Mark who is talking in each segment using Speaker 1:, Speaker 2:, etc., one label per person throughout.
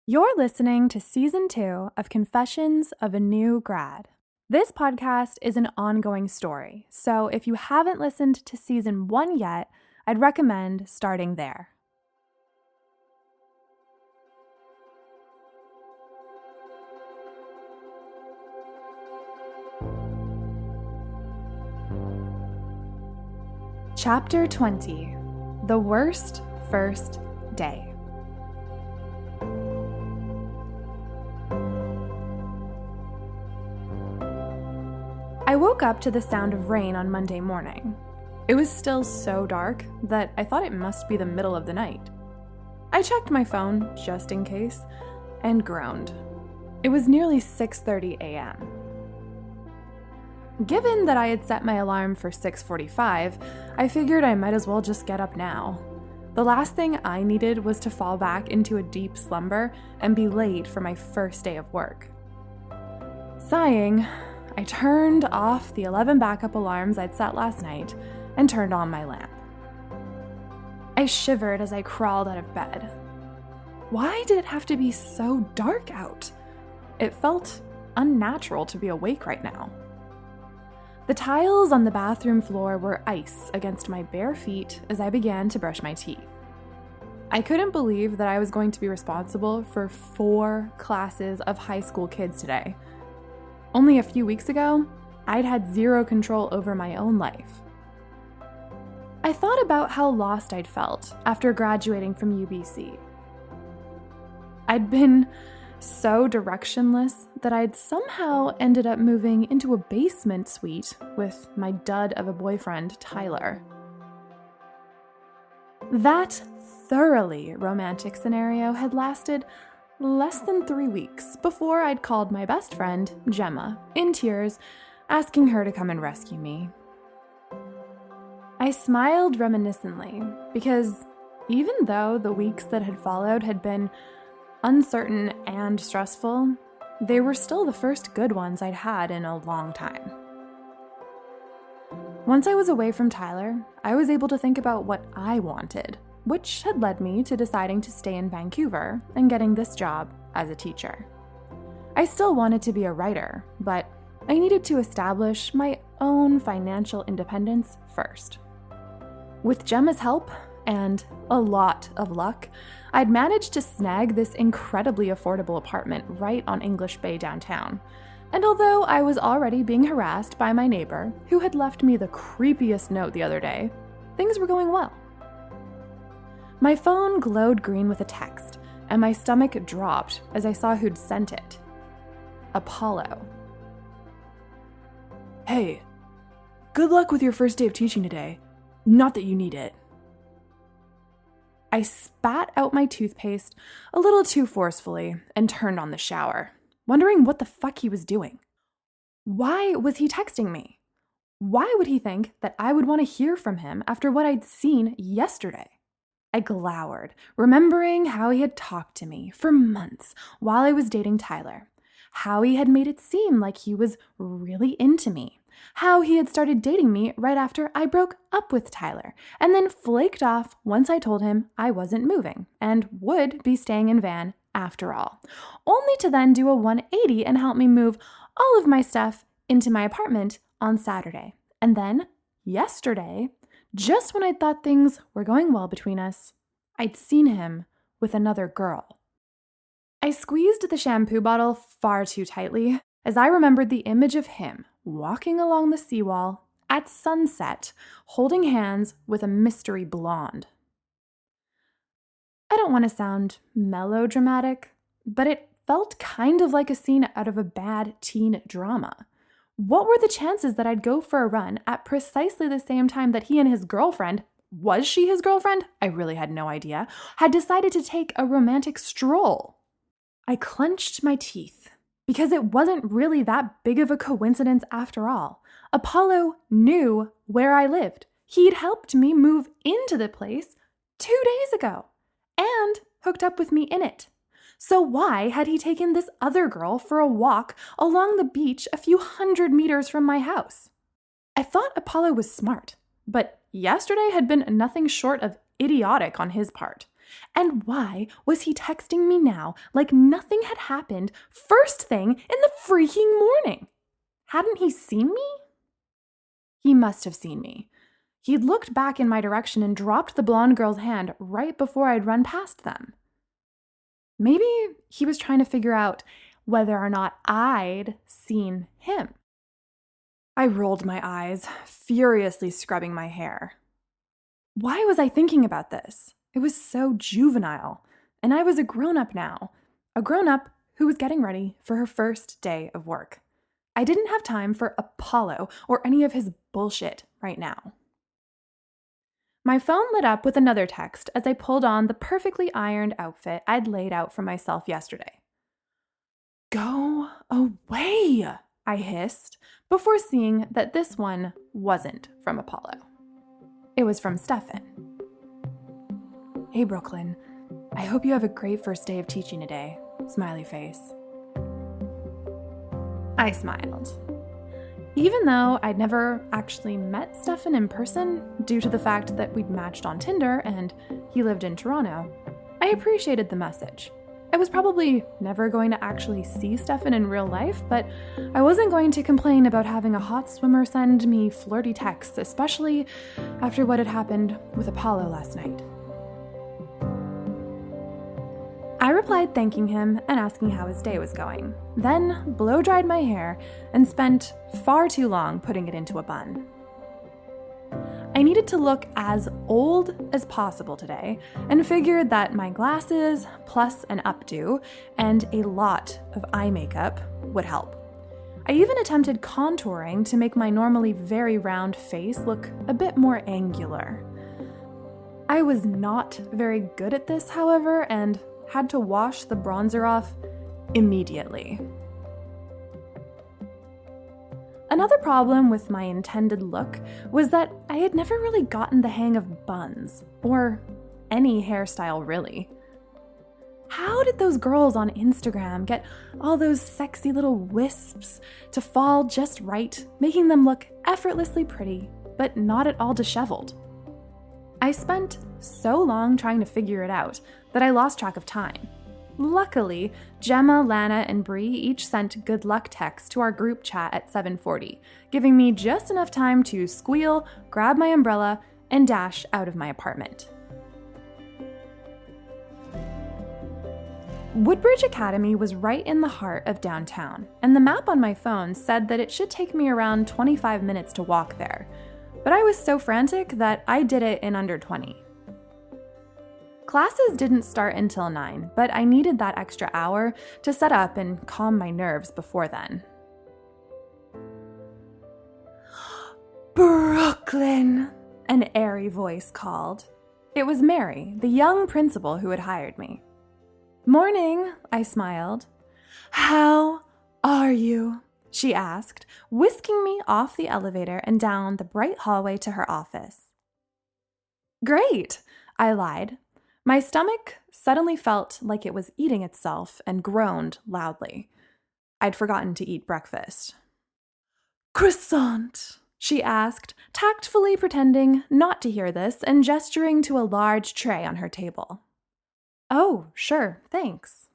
Speaker 1: You're listening to Season 2 of Confessions of a New Grad. This podcast is an ongoing story, so if you haven't listened to Season 1 yet, I'd recommend starting there. Chapter 20: The Worst First Day. I woke up to the sound of rain on Monday morning. It was still so dark that I thought it must be the middle of the night. I checked my phone, just in case, and groaned. It was nearly 6:30 a.m. Given that I had set my alarm for 6:45, I figured I might as well just get up now. The last thing I needed was to fall back into a deep slumber and be late for my first day of work. Sighing, I turned off the 11 backup alarms I'd set last night and turned on my lamp. I shivered as I crawled out of bed. Why did it have to be so dark out? It felt unnatural to be awake right now. The tiles on the bathroom floor were ice against my bare feet as I began to brush my teeth. I couldn't believe that I was going to be responsible for 4 classes of high school kids today. Only a few weeks ago, I'd had zero control over my own life. I thought about how lost I'd felt after graduating from UBC. I'd been so directionless that I'd somehow ended up moving into a basement suite with my dud of a boyfriend, Tyler. That thoroughly romantic scenario had lasted less than 3 weeks before I'd called my best friend, Gemma, in tears, asking her to come and rescue me. I smiled reminiscently because even though the weeks that had followed had been uncertain and stressful, they were still the first good ones I'd had in a long time. Once I was away from Tyler, I was able to think about what I wanted, which had led me to deciding to stay in Vancouver and getting this job as a teacher. I still wanted to be a writer, but I needed to establish my own financial independence first. With Gemma's help and a lot of luck, I'd managed to snag this incredibly affordable apartment right on English Bay downtown. And although I was already being harassed by my neighbor, who had left me the creepiest note the other day, things were going well. My phone glowed green with a text, and my stomach dropped as I saw who'd sent it. Apollo.
Speaker 2: Hey, good luck with your first day of teaching today. Not that you need it.
Speaker 1: I spat out my toothpaste a little too forcefully and turned on the shower, wondering what the fuck he was doing. Why was he texting me? Why would he think that I would want to hear from him after what I'd seen yesterday? I glowered, remembering how he had talked to me for months while I was dating Tyler, how he had made it seem like he was really into me, how he had started dating me right after I broke up with Tyler, and then flaked off once I told him I wasn't moving and would be staying in Van after all, only to then do a 180 and help me move all of my stuff into my apartment on Saturday. And then, yesterday, just when I thought things were going well between us, I'd seen him with another girl. I squeezed the shampoo bottle far too tightly as I remembered the image of him walking along the seawall at sunset, holding hands with a mystery blonde. I don't want to sound melodramatic, but it felt kind of like a scene out of a bad teen drama. What were the chances that I'd go for a run at precisely the same time that he and his girlfriend, was she his girlfriend? I really had no idea, had decided to take a romantic stroll? I clenched my teeth because it wasn't really that big of a coincidence after all. Apollo knew where I lived. He'd helped me move into the place 2 days ago and hooked up with me in it. So why had he taken this other girl for a walk along the beach a few hundred meters from my house? I thought Apollo was smart, but yesterday had been nothing short of idiotic on his part. And why was he texting me now like nothing had happened first thing in the freaking morning? Hadn't he seen me? He must have seen me. He'd looked back in my direction and dropped the blonde girl's hand right before I'd run past them. Maybe he was trying to figure out whether or not I'd seen him. I rolled my eyes, furiously scrubbing my hair. Why was I thinking about this? It was so juvenile, and I was a grown-up now. A grown-up who was getting ready for her first day of work. I didn't have time for Apollo or any of his bullshit right now. My phone lit up with another text as I pulled on the perfectly ironed outfit I'd laid out for myself yesterday. Go away, I hissed, before seeing that this one wasn't from Apollo. It was from Stefan. Hey, Brooklyn. I hope you have a great first day of teaching today. Smiley face. I smiled. Even though I'd never actually met Stefan in person due to the fact that we'd matched on Tinder and he lived in Toronto, I appreciated the message. I was probably never going to actually see Stefan in real life, but I wasn't going to complain about having a hot swimmer send me flirty texts, especially after what had happened with Apollo last night. I replied thanking him and asking how his day was going, then blow-dried my hair and spent far too long putting it into a bun. I needed to look as old as possible today and figured that my glasses, plus an updo, and a lot of eye makeup would help. I even attempted contouring to make my normally very round face look a bit more angular. I was not very good at this, however, and had to wash the bronzer off immediately. Another problem with my intended look was that I had never really gotten the hang of buns, or any hairstyle really. How did those girls on Instagram get all those sexy little wisps to fall just right, making them look effortlessly pretty, but not at all disheveled? I spent so long trying to figure it out that I lost track of time. Luckily, Gemma, Lana, and Bree each sent good luck texts to our group chat at 7:40, giving me just enough time to squeal, grab my umbrella, and dash out of my apartment. Woodbridge Academy was right in the heart of downtown, and the map on my phone said that it should take me around 25 minutes to walk there. But I was so frantic that I did it in under 20. Classes didn't start until 9, but I needed that extra hour to set up and calm my nerves before then. Brooklyn, an airy voice called. It was Mary, the young principal who had hired me. Morning, I smiled. How are you? She asked, whisking me off the elevator and down the bright hallway to her office. Great, I lied. My stomach suddenly felt like it was eating itself and groaned loudly. I'd forgotten to eat breakfast. Croissant, she asked, tactfully pretending not to hear this and gesturing to a large tray on her table. Oh, sure, thanks.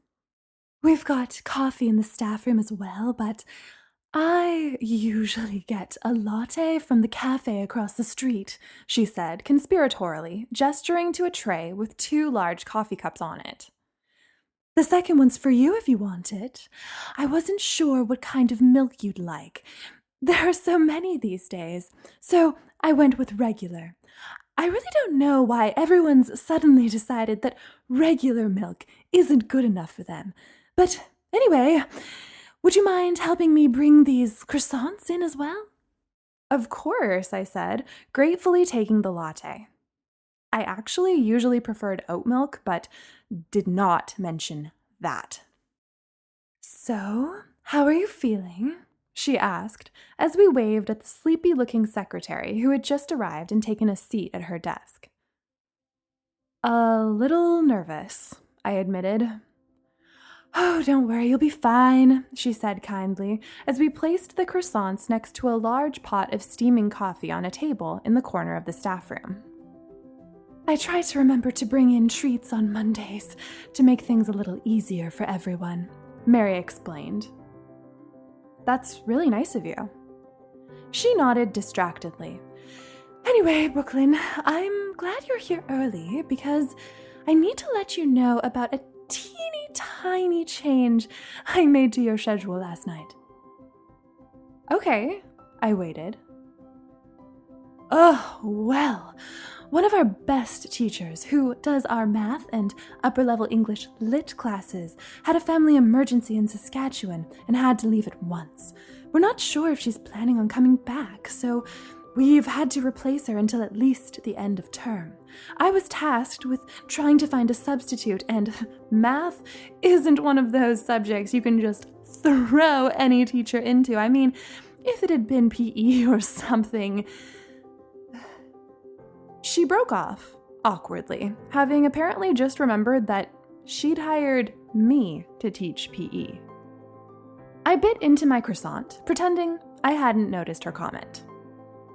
Speaker 1: We've got coffee in the staff room as well, but I usually get a latte from the cafe across the street, she said conspiratorially, gesturing to a tray with 2 large coffee cups on it. The second one's for you if you want it. I wasn't sure what kind of milk you'd like. There are so many these days, so I went with regular. I really don't know why everyone's suddenly decided that regular milk isn't good enough for them. But anyway, would you mind helping me bring these croissants in as well? Of course, I said, gratefully taking the latte. I actually usually preferred oat milk, but did not mention that. So, how are you feeling? She asked, as we waved at the sleepy-looking secretary who had just arrived and taken a seat at her desk. A little nervous, I admitted. Oh, don't worry, you'll be fine, she said kindly, as we placed the croissants next to a large pot of steaming coffee on a table in the corner of the staff room. I try to remember to bring in treats on Mondays to make things a little easier for everyone, Mary explained. That's really nice of you. She nodded distractedly. Anyway, Brooklyn, I'm glad you're here early because I need to let you know about a teeny tiny change I made to your schedule last night. Okay, I waited. Oh, well, one of our best teachers, who does our math and upper-level English lit classes, had a family emergency in Saskatchewan and had to leave at once. We're not sure if she's planning on coming back, so we've had to replace her until at least the end of term. I was tasked with trying to find a substitute, and math isn't one of those subjects you can just throw any teacher into. I mean, if it had been PE or something. She broke off, awkwardly, having apparently just remembered that she'd hired me to teach PE. I bit into my croissant, pretending I hadn't noticed her comment.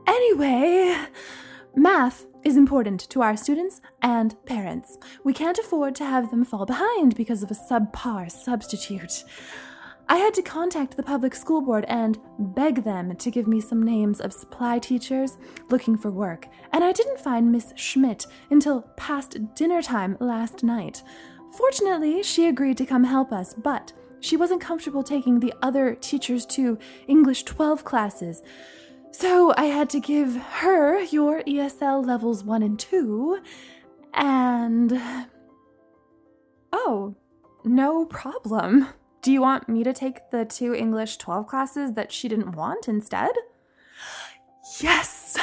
Speaker 1: Anyway, math is important to our students and parents. We can't afford to have them fall behind because of a subpar substitute. I had to contact the public school board and beg them to give me some names of supply teachers looking for work, and I didn't find Miss Schmidt until past dinner time last night. Fortunately, she agreed to come help us, but she wasn't comfortable taking the other teachers to English 12 classes, so I had to give her your ESL levels 1 and 2, and... Oh, no problem. Do you want me to take the 2 English 12 classes that she didn't want instead? Yes,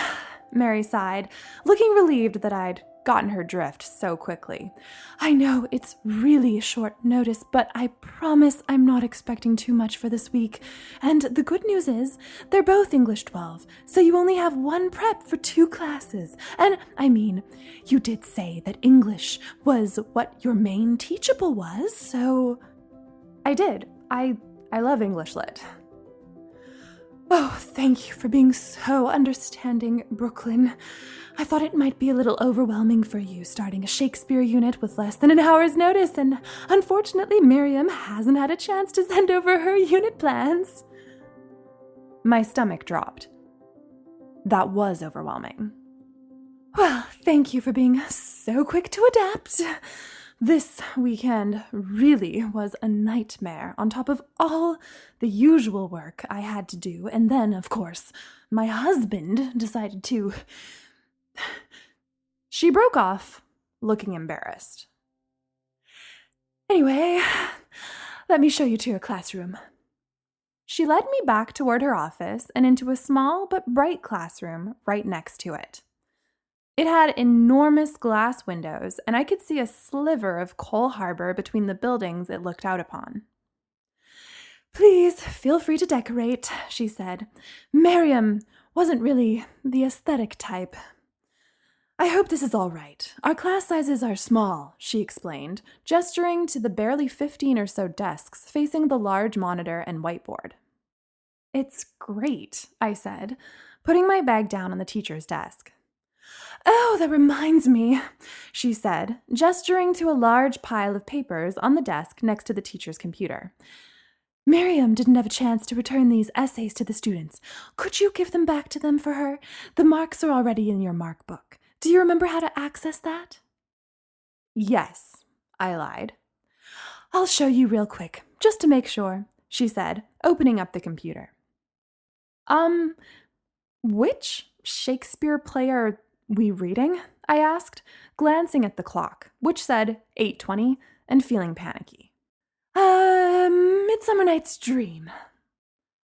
Speaker 1: Mary sighed, looking relieved that I'd gotten her drift so quickly. I know it's really short notice, but I promise I'm not expecting too much for this week. And the good news is, they're both English 12, so you only have 1 prep for 2 classes. And, I mean, you did say that English was what your main teachable was, so... I did. I love English Lit. Oh, thank you for being so understanding, Brooklyn. I thought it might be a little overwhelming for you starting a Shakespeare unit with less than an hour's notice, and unfortunately Miriam hasn't had a chance to send over her unit plans. My stomach dropped. That was overwhelming. Well, thank you for being so quick to adapt. This weekend really was a nightmare on top of all the usual work I had to do, and then, of course, my husband decided to... She broke off, looking embarrassed. Anyway, let me show you to your classroom. She led me back toward her office and into a small but bright classroom right next to it. It had enormous glass windows, and I could see a sliver of Cole Harbor between the buildings it looked out upon. Please feel free to decorate, she said. Miriam wasn't really the aesthetic type. I hope this is all right. Our class sizes are small, she explained, gesturing to the barely 15 or so desks facing the large monitor and whiteboard. It's great, I said, putting my bag down on the teacher's desk. Oh, that reminds me, she said, gesturing to a large pile of papers on the desk next to the teacher's computer. Miriam didn't have a chance to return these essays to the students. Could you give them back to them for her? The marks are already in your mark book. Do you remember how to access that? Yes, I lied. I'll show you real quick, just to make sure, she said, opening up the computer. Which Shakespeare play are we reading? I asked, glancing at the clock, which said 8:20 and feeling panicky. Midsummer Night's Dream.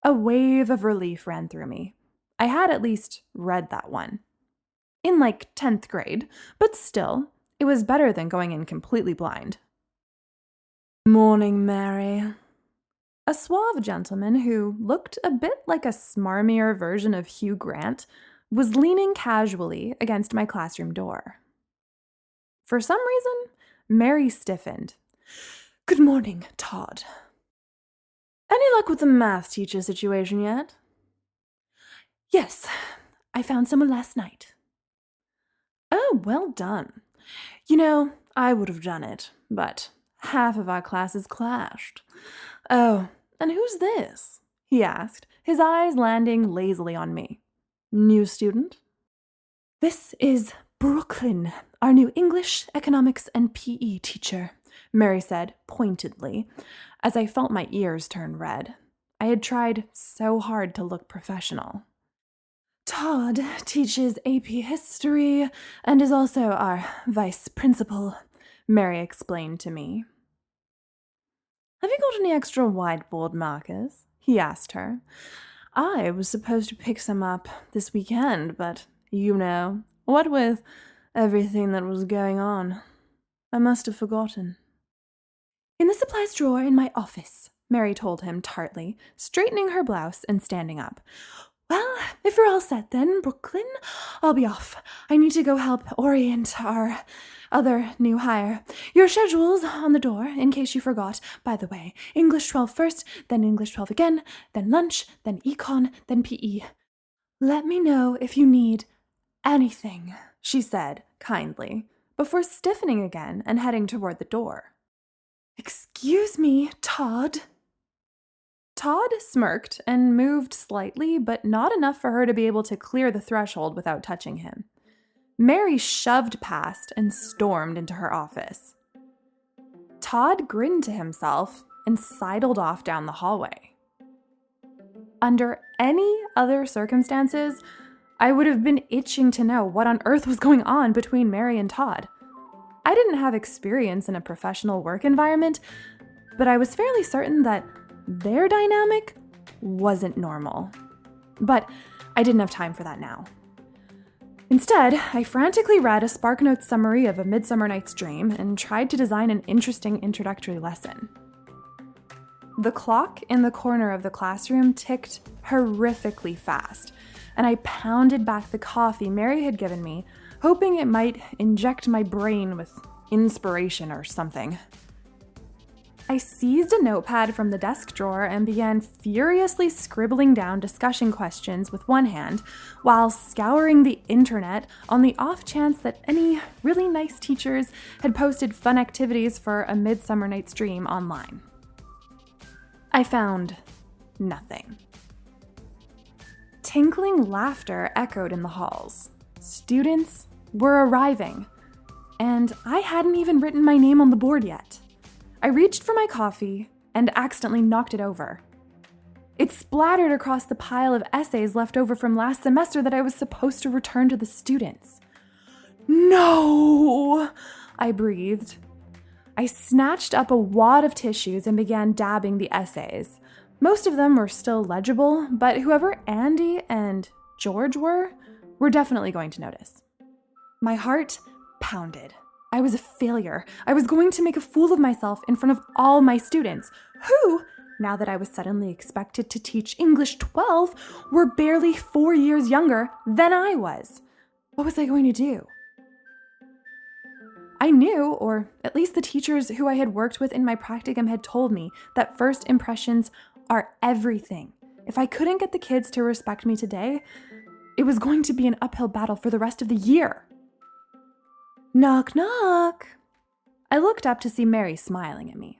Speaker 1: A wave of relief ran through me. I had at least read that one. In 10th grade, but still, it was better than going in completely blind. Morning, Mary. A suave gentleman who looked a bit like a smarmier version of Hugh Grant was leaning casually against my classroom door. For some reason, Mary stiffened. Good morning, Todd. Any luck with the math teacher situation yet? Yes, I found someone last night. Oh, well done.
Speaker 2: I would have done it, but half of our classes clashed. Oh, and who's this? He asked, his eyes landing lazily on me. New student? This is Brooklyn, our new English, economics, and PE teacher, Mary said pointedly, as I felt my ears turn red. I had tried so hard to look professional. Todd teaches AP History and is also our vice principal, Mary explained to me. Have you got any extra whiteboard markers? He asked her. I was supposed to pick some up this weekend, but what with everything that was going on, I must have forgotten. In the supplies drawer in my office, Mary told him tartly, straightening her blouse and standing up. Well, if you're all set then, Brooklyn, I'll be off. I need to go help orient our other new hire. Your schedule's on the door, in case you forgot. By the way, English 12 first, then English 12 again, then lunch, then econ, then PE. Let me know if you need anything, she said kindly, before stiffening again and heading toward the door. Excuse me, Todd. Todd smirked and moved slightly, but not enough for her to be able to clear the threshold without touching him. Mary shoved past and stormed into her office. Todd grinned to himself and sidled off down the hallway. Under any other circumstances, I would have been itching to know what on earth was going on between Mary and Todd. I didn't have experience in a professional work environment, but I was fairly certain that their dynamic wasn't normal. But I didn't have time for that now. Instead, I frantically read a SparkNotes summary of A Midsummer Night's Dream and tried to design an interesting introductory lesson. The clock in the corner of the classroom ticked horrifically fast, and I pounded back the coffee Mary had given me, hoping it might inject my brain with inspiration or something. I seized a notepad from the desk drawer and began furiously scribbling down discussion questions with one hand while scouring the internet on the off chance that any really nice teachers had posted fun activities for A Midsummer Night's Dream online. I found nothing. Tinkling laughter echoed in the halls. Students were arriving, and I hadn't even written my name on the board yet. I reached for my coffee and accidentally knocked it over. It splattered across the pile of essays left over from last semester that I was supposed to return to the students. No! I breathed. I snatched up a wad of tissues and began dabbing the essays. Most of them were still legible, but whoever Andy and George were definitely going to notice. My heart pounded. I was a failure. I was going to make a fool of myself in front of all my students, who, now that I was suddenly expected to teach English 12, were barely 4 years younger than I was. What was I going to do? I knew, or at least the teachers who I had worked with in my practicum had told me, that first impressions are everything. If I couldn't get the kids to respect me today, it was going to be an uphill battle for the rest of the year. Knock, knock. I looked up to see Mary smiling at me.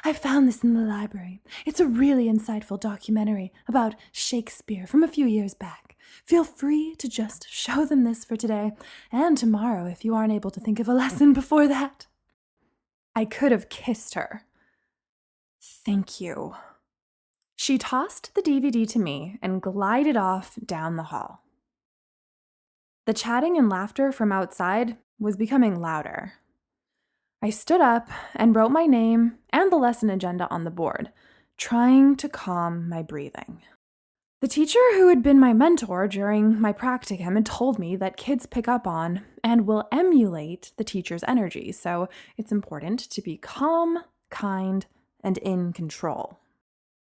Speaker 2: I found this in the library. It's a really insightful documentary about Shakespeare from a few years back. Feel free to just show them this for today and tomorrow if you aren't able to think of a lesson before that. I could have kissed her. Thank you. She tossed the DVD to me and glided off down the hall. The chatting and laughter from outside was becoming louder. I stood up and wrote my name and the lesson agenda on the board, trying to calm my breathing. The teacher who had been my mentor during my practicum had told me that kids pick up on and will emulate the teacher's energy, so it's important to be calm, kind, and in control.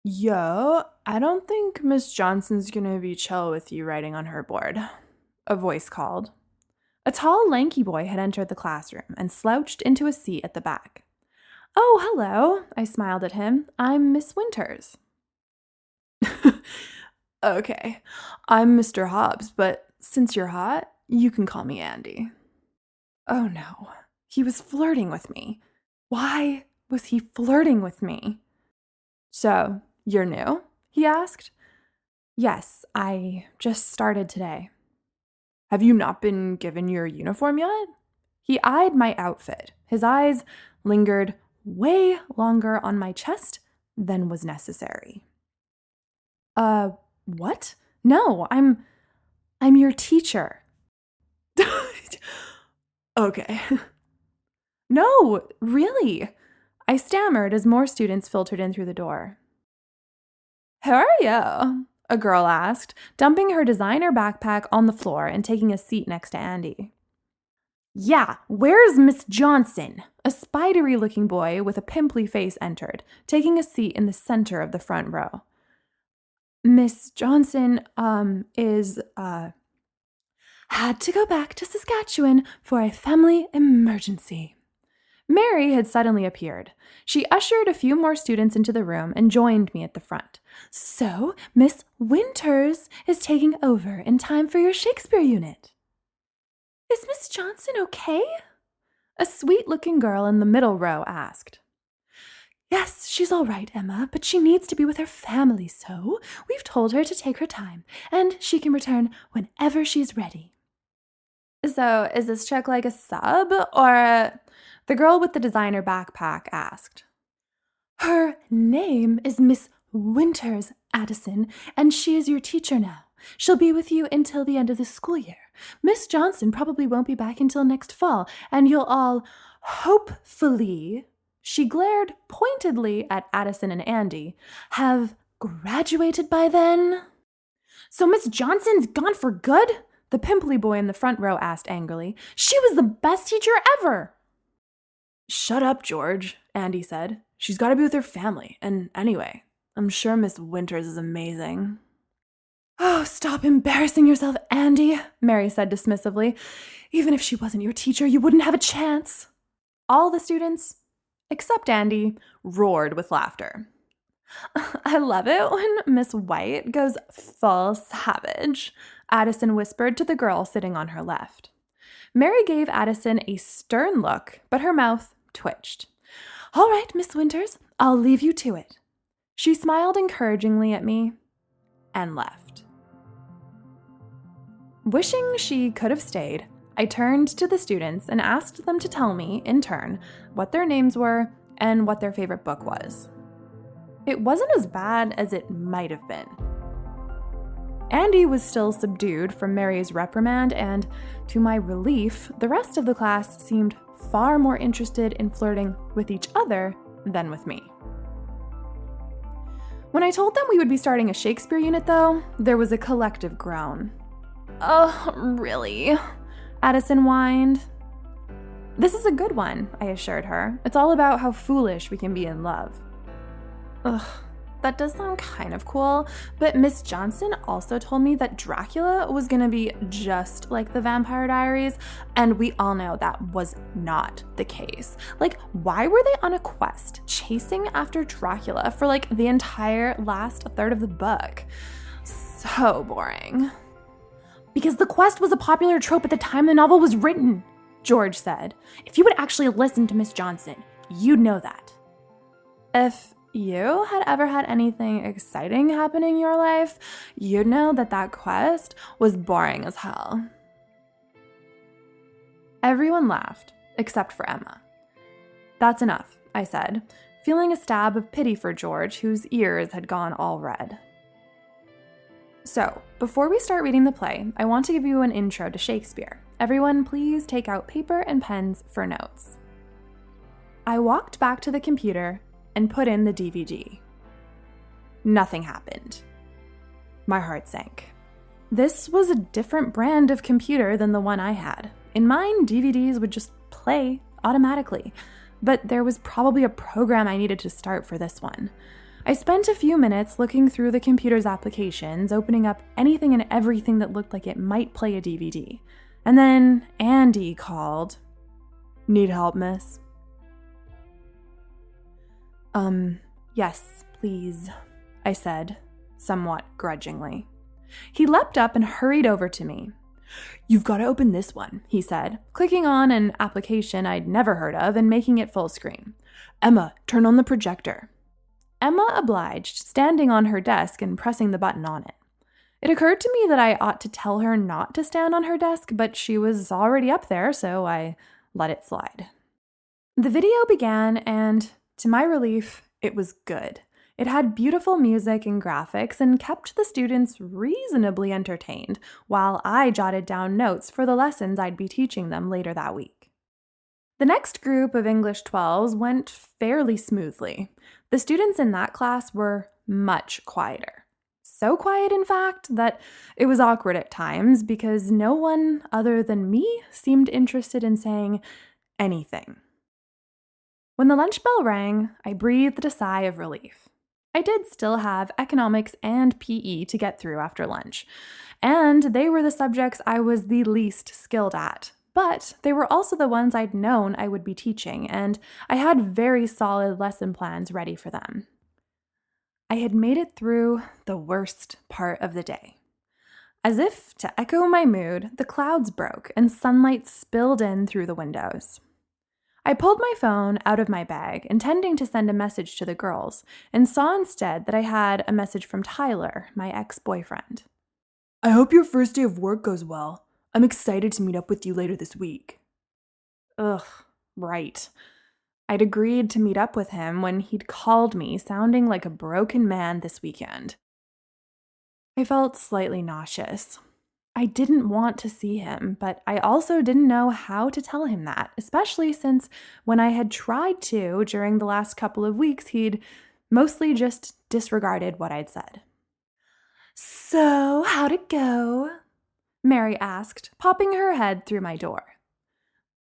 Speaker 2: Yo, I don't think Miss Johnson's gonna be chill with you writing on her board, a voice called. A tall, lanky boy had entered the classroom and slouched into a seat at the back. Oh, hello, I smiled at him. I'm Miss Winters. Okay, I'm Mr. Hobbs, but since you're hot, you can call me Andy. Oh no,
Speaker 1: He was flirting with me. Why was he flirting with me? So, you're new? He asked. Yes, I just started today. Have you not been given your uniform yet? He eyed my outfit. His eyes lingered way longer on my chest than was necessary. What? No, I'm your teacher. Okay. No, really. I stammered as more students filtered in through the door. Who are you? A girl asked, dumping her designer backpack on the floor and taking a seat next to Andy. Yeah, where's Miss Johnson? A spidery-looking boy with a pimply face entered, taking a seat in the center of the front row. Miss Johnson, had to go back to Saskatchewan for a family emergency. Mary had suddenly appeared. She ushered a few more students into the room and joined me at the front. So, Miss Winters is taking over in time for your Shakespeare unit. Is Miss Johnson okay? A sweet-looking girl in the middle row asked. Yes, she's all right, Emma, but she needs to be with her family, so we've told her to take her time, and she can return whenever she's ready. So, is this chick like a sub, or... The girl with the designer backpack asked. Her name is Miss Winters, Addison, and she is your teacher now. She'll be with you until the end of the school year. Miss Johnson probably won't be back until next fall, and you'll all, hopefully, she glared pointedly at Addison and Andy, have graduated by then. So Miss Johnson's gone for good? The pimply boy in the front row asked angrily. She was the best teacher ever. Shut up, George, Andy said. She's got to be with her family, and anyway, I'm sure Miss Winters is amazing. Oh, stop embarrassing yourself, Andy, Mary said dismissively. Even if she wasn't your teacher, you wouldn't have a chance. All the students, except Andy, roared with laughter. I love it when Miss White goes full savage, Addison whispered to the girl sitting on her left. Mary gave Addison a stern look, but her mouth twitched. All right, Miss Winters, I'll leave you to it. She smiled encouragingly at me and left. Wishing she could have stayed, I turned to the students and asked them to tell me, in turn, what their names were and what their favorite book was. It wasn't as bad as it might have been. Andy was still subdued from Mary's reprimand, and, to my relief, the rest of the class seemed far more interested in flirting with each other than with me. When I told them we would be starting a Shakespeare unit, though, there was a collective groan. Oh, really? Addison whined. This is a good one, I assured her. It's all about how foolish we can be in love. Ugh. That does sound kind of cool, but Miss Johnson also told me that Dracula was gonna be just like the Vampire Diaries, and we all know that was not the case. Like, why were they on a quest chasing after Dracula for like the entire last third of the book? So boring. Because the quest was a popular trope at the time the novel was written, George said. If you would actually listen to Miss Johnson, you'd know that. If you had ever had anything exciting happen in your life, you'd know that that quest was boring as hell. Everyone laughed, except for Emma. That's enough, I said, feeling a stab of pity for George, whose ears had gone all red. So, before we start reading the play, I want to give you an intro to Shakespeare. Everyone, please take out paper and pens for notes. I walked back to the computer and put in the DVD. Nothing happened. My heart sank. This was a different brand of computer than the one I had. In mine, DVDs would just play automatically, but there was probably a program I needed to start for this one. I spent a few minutes looking through the computer's applications, opening up anything and everything that looked like it might play a DVD. And then Andy called. Need help, miss? Yes, please, I said, somewhat grudgingly. He leapt up and hurried over to me.
Speaker 2: "You've got to open this one," he said, clicking on an application I'd never heard of and making it full screen. "Emma, turn on the projector." Emma obliged, standing on her desk and pressing the button on it. It occurred to me that I ought to tell her not to stand on her desk, but she was already up there, so I let it slide. The video began, and to my relief, it was good. It had beautiful music and graphics and kept the students reasonably entertained while I jotted down notes for the lessons I'd be teaching them later that week. The next group of English 12s went fairly smoothly. The students in that class were much quieter. So quiet, in fact, that it was awkward at times because no one other than me seemed interested in saying anything. When the lunch bell rang, I breathed a sigh of relief. I did still have economics and PE to get through after lunch, and they were the subjects I was the least skilled at. But they were also the ones I'd known I would be teaching, and I had very solid lesson plans ready for them. I had made it through the worst part of the day. As if to echo my mood, the clouds broke and sunlight spilled in through the windows. I pulled my phone out of my bag, intending to send a message to the girls, and saw instead that I had a message from Tyler, my ex-boyfriend. "I hope your first day of work goes well. I'm excited to meet up with you later this week." Ugh, right. I'd agreed to meet up with him when he'd called me, sounding like a broken man this weekend. I felt slightly nauseous. I didn't want to see him, but I also didn't know how to tell him that, especially since when I had tried to during the last couple of weeks, he'd mostly just disregarded what I'd said. "So, how'd it go?" Mary asked, popping her head through my door.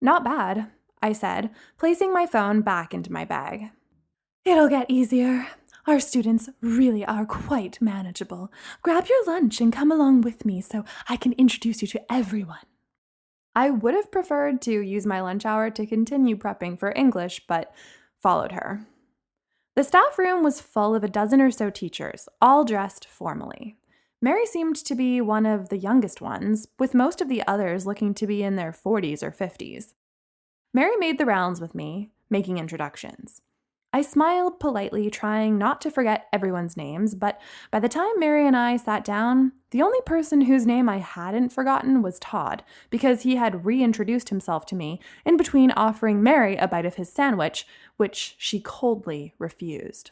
Speaker 2: "Not bad," I said, placing my phone back into my bag. "It'll get easier. Our students really are quite manageable. Grab your lunch and come along with me so I can introduce you to everyone." I would have preferred to use my lunch hour to continue prepping for English, but followed her. The staff room was full of a dozen or so teachers, all dressed formally. Mary seemed to be one of the youngest ones, with most of the others looking to be in their 40s or 50s. Mary made the rounds with me, making introductions. I smiled politely, trying not to forget everyone's names, but by the time Mary and I sat down, the only person whose name I hadn't forgotten was Todd, because he had reintroduced himself to me in between offering Mary a bite of his sandwich, which she coldly refused.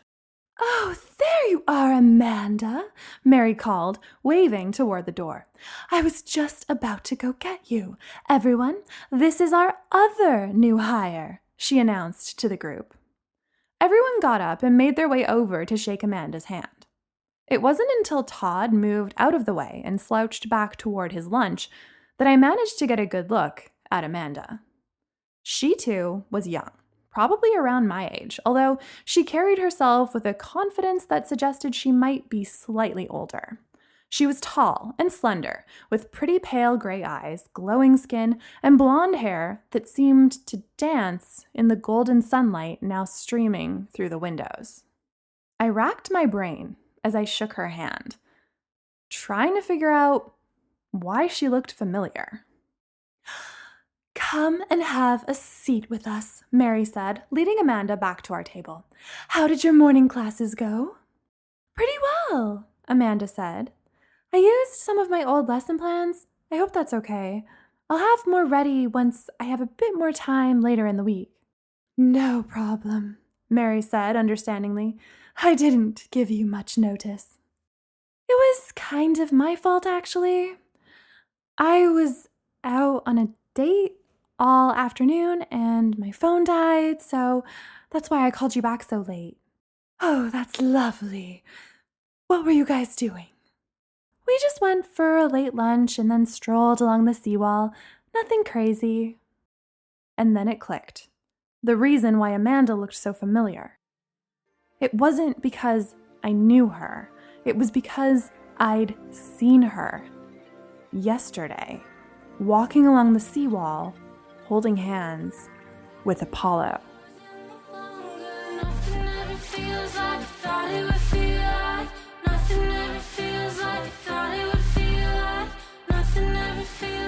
Speaker 2: "Oh, there you are, Amanda," Mary called, waving toward the door. "I was just about to go get you. Everyone, this is our other new hire," she announced to the group. Everyone got up and made their way over to shake Amanda's hand. It wasn't until Todd moved out of the way and slouched back toward his lunch that I managed to get a good look at Amanda. She, too, was young, probably around my age, although she carried herself with a confidence that suggested she might be slightly older. She was tall and slender, with pretty pale gray eyes, glowing skin, and blonde hair that seemed to dance in the golden sunlight now streaming through the windows. I racked my brain as I shook her hand, trying to figure out why she looked familiar. "Come and have a seat with us," Mary said, leading Amanda back to our table. "How did your morning classes go?" "Pretty well," Amanda said. "I used some of my old lesson plans. I hope that's okay. I'll have more ready once I have a bit more time later in the week." "No problem," Mary said understandingly. "I didn't give you much notice." "It was kind of my fault, actually. I was out on a date all afternoon and my phone died, so that's why I called you back so late." "Oh, that's lovely. What were you guys doing?" "We just went for a late lunch and then strolled along the seawall. Nothing crazy." And then it clicked. The reason why Amanda looked so familiar. It wasn't because I knew her. It was because I'd seen her yesterday, walking along the seawall, holding hands with Apollo.
Speaker 3: Nothing ever feels like I thought it would feel like. Nothing ever feels like I thought it would feel like. Nothing ever feels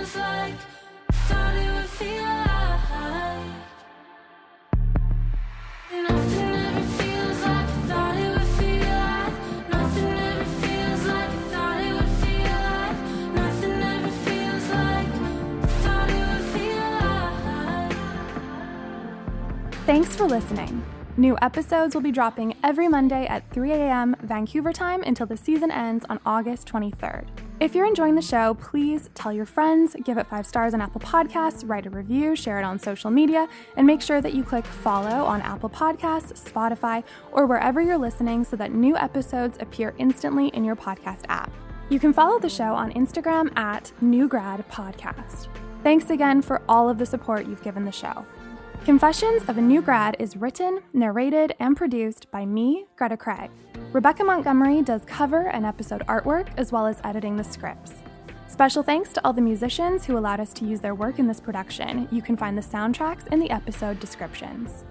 Speaker 1: Thanks for listening. New episodes will be dropping every Monday at 3 a.m. Vancouver time until the season ends on August 23rd. If you're enjoying the show, please tell your friends, give it 5 stars on Apple Podcasts, write a review, share it on social media, and make sure that you click follow on Apple Podcasts, Spotify, or wherever you're listening so that new episodes appear instantly in your podcast app. You can follow the show on Instagram at NewGradPodcast. Thanks again for all of the support you've given the show. Confessions of a New Grad is written, narrated, and produced by me, Greta Craig. Rebecca Montgomery does cover and episode artwork, as well as editing the scripts. Special thanks to all the musicians who allowed us to use their work in this production. You can find the soundtracks in the episode descriptions.